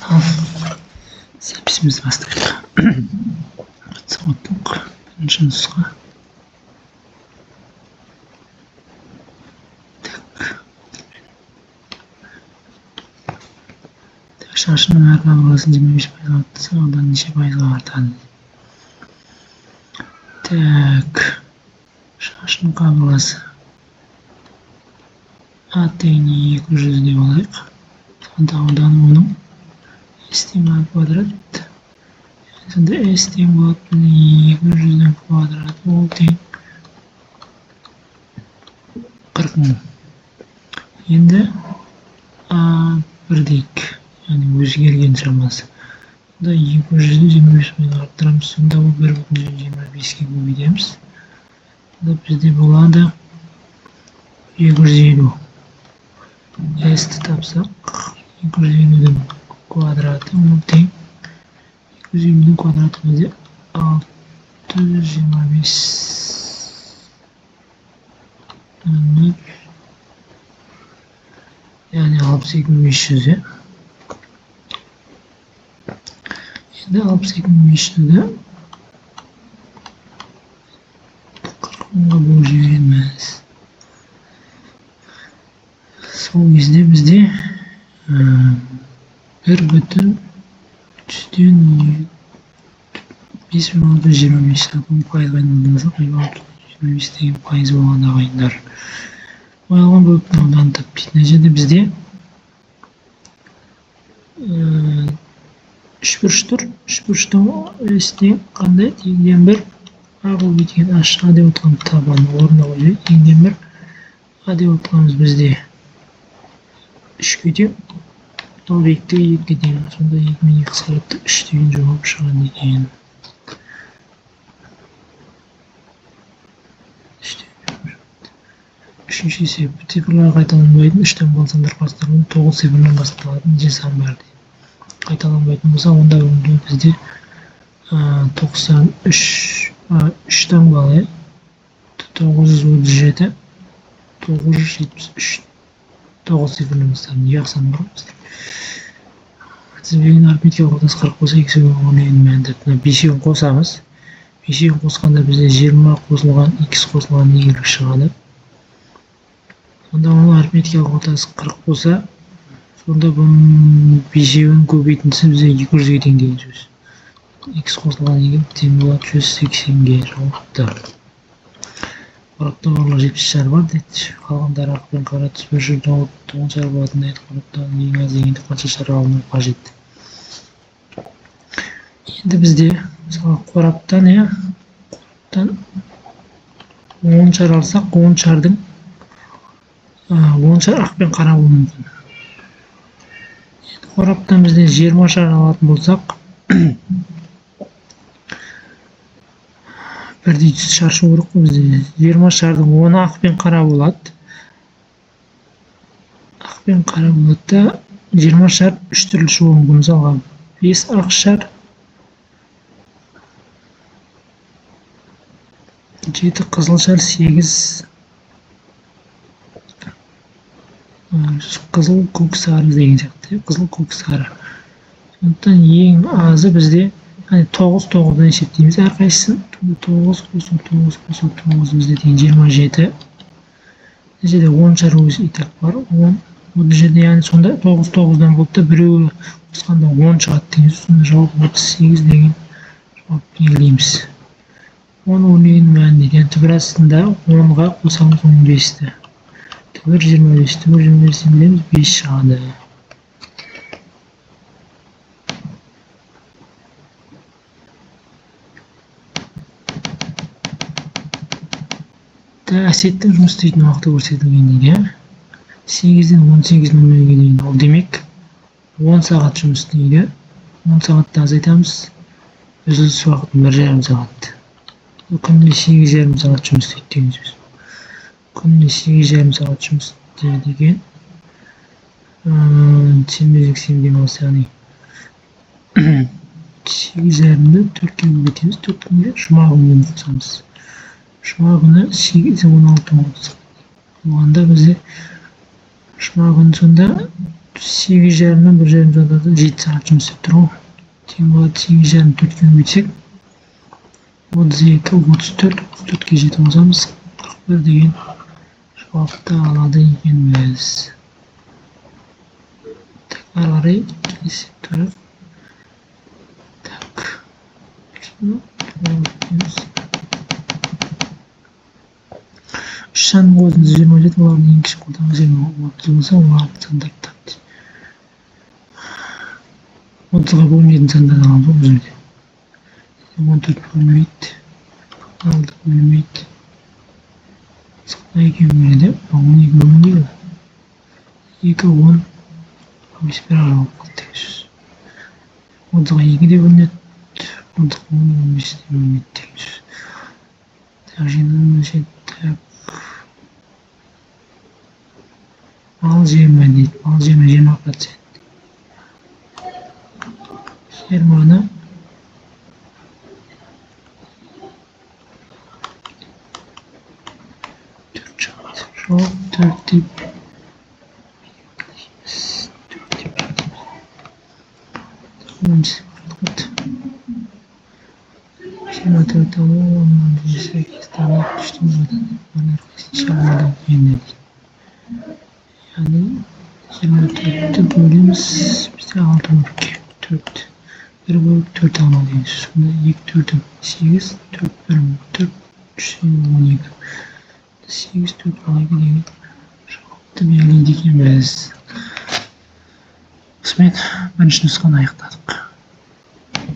Записimiz бастайық. Сағаттық бірінші нұсқа. Шашының әр қабырғасын 25 пайызға артса, одан неше пайызға артады? Шашының қабырғасы А тең 200 деп алайық. Сонда одан оның S тең А квадрат. Сонда S тең болады 200-дің квадраты, ол тең 40 мың. Енді A1 дейік, яғни өзгерген шамасы. Сонда 200-ді 25 пайызға арттырамыз. Сонда ол 1,25-ге көбейтеміз. Сонда бізде болады 250. S-ті тапсақ, 250-дің квадраты, ол тең 250-дің квадраты бізде 625. Яғни 62500. Енді 62500-ді 40 мыңға бөліп жібереміз. Сол кезде бізде 1,525 пайызға айналдырсақ, 25 деген пайыз болған ағайындар. Ойалған бөліктің ауданын таппайды. Мына жерде бізде 3 бұрыш тұр. 3 бұрыштың S-тең қандай? Теңден 1 А көбейтілген H А деп отырған табаны орнына қойып, теңден 1 А деп отырғанымыз бізде 3-ке тең, ол биіктігі 2-ге тең. Сонда 2 мен 2 сағатты 3 деген жауап шығады екен. Үшінші есеп. Цифрлар қайталанбайтын 3-тен болсандар бастырылып 9 цифрынан басталатын неше сан бар дейді. Қайталанбайтын болса, онда бізде 3 таңбалы 937 973 9 цифрынан басталады. Неге сан бар? Тізбегінің арифметикалық ортасы 40 болса, x-дің орнының мәнді. Бесеуін қосамыз. Бесеуін қосқанда бізде 20 қосылған, x қосылған негелік шығады. Сонда оның арифметикалық ортасы 40 болса, сонда бұның бесеуін көбейтіндісі бізде 200-ге тең деген сөз. X қосылған негелік тең болады 180-ге жауапты. Қораптың барлығы 70 шар бар дейді. Қалғандары ақ пен қара түс бір жерде 9 шар болатын дейді. Қораптан ең аз дегенде қанша шар алыну қажет. Енді бізде мысалы қораптан 10 шар алсақ, 10 шардың 10 шар ақ пен қара болуы мүмкін. Қораптан бізде 20 шар алатын болсақ, бірдей түс шаршы керек қой бізде. 20 шардың 10-ы ақ пен қара болады. Ақ пен қара болады да 20 шар 3 түрлі шығуы мүмкін. Мысалға 5 ақ шар, 7 қызыл шар, 8 қызыл көк сары деген сияқты. Қызыл көк сары. Сондықтан ең азы бізде 9-9-дан есептейміз әрқайсысын. 9 қосу 9 бізде тең 27. Бұл жерде 10 шар өзі итак бар. 10. Бұл жерде яғни сонда 9-9-дан болды да біреуі қосқанда 10 шығады деген сөз. Сонда жауап 38 деген жауап белгілейміз. 10 өрнегінің мәні дейді. Түбір астында 10-ға қосамыз 15-ті. Түбір 25. Түбір 25-тен білеміз 5 шығады. Әсеттің жұмыс істейтін уақыты көрсетілген дейді. 8-ден 18:00-ге дейін. Ол демек 10 сағат жұмыс істейді. 10 сағатты азайтамыз. Үзіліс уақытын 1,5 сағат. Күніне 8,5 сағат жұмыс істейді деген сөз. Күніне 8,5 сағат жұмыс істейді деген. Сенбелік демалыс, яғни 8,5-ді 4-ке көбейтеміз. 4 күнге жұма күнін қосамыз. Жұма күні 8-16 болса. Оғанда бізде жұма күні сонда 8,5-дан 1,5 сағатта 7 сағат жұмыс істеп тұр ғой. Тең болады 8,5-ні 4-ке бөлсек 32, 34, 34-ке жетіп алсамыз 41 деген жауапты алады екенбіз. Так, ары қарай есеп тұрып. Так. Үш санның қосындысы 27, олардың ең кіші қолданғы 30 болса, оларды сандарды тапты. 30-ға бөлінетін сандарды аламыз ғой бұл жерде. 14 бөлінбейді, 6 бөлінбейді. 2 бөлінеді, 12 бөлінбейді. 2, 10, 15 бір жауап қалды деген сөз. 30-ға 2 де бөлінеді, 30-ға 10, 15 де бөлінеді деген сөз. Так, жинап так. Ал 20 дейді. Ал 20%. 20-ны 4 шығады. Жоқ, 4 деп. 24 алу, 18 тағы күштің жатады. Оның шағадан енді. Яғни 24-ті бөліміз бізде 6 бөлікке. 4. 1 бөлік 4 алу деген сөз. Сонда 2, 4, 8, 4, 1, 4, 3, 12. 8, 4, 12 деген жауапты белгілейді екенбіз. Осымен бірінші нұсқаны аяқтадық.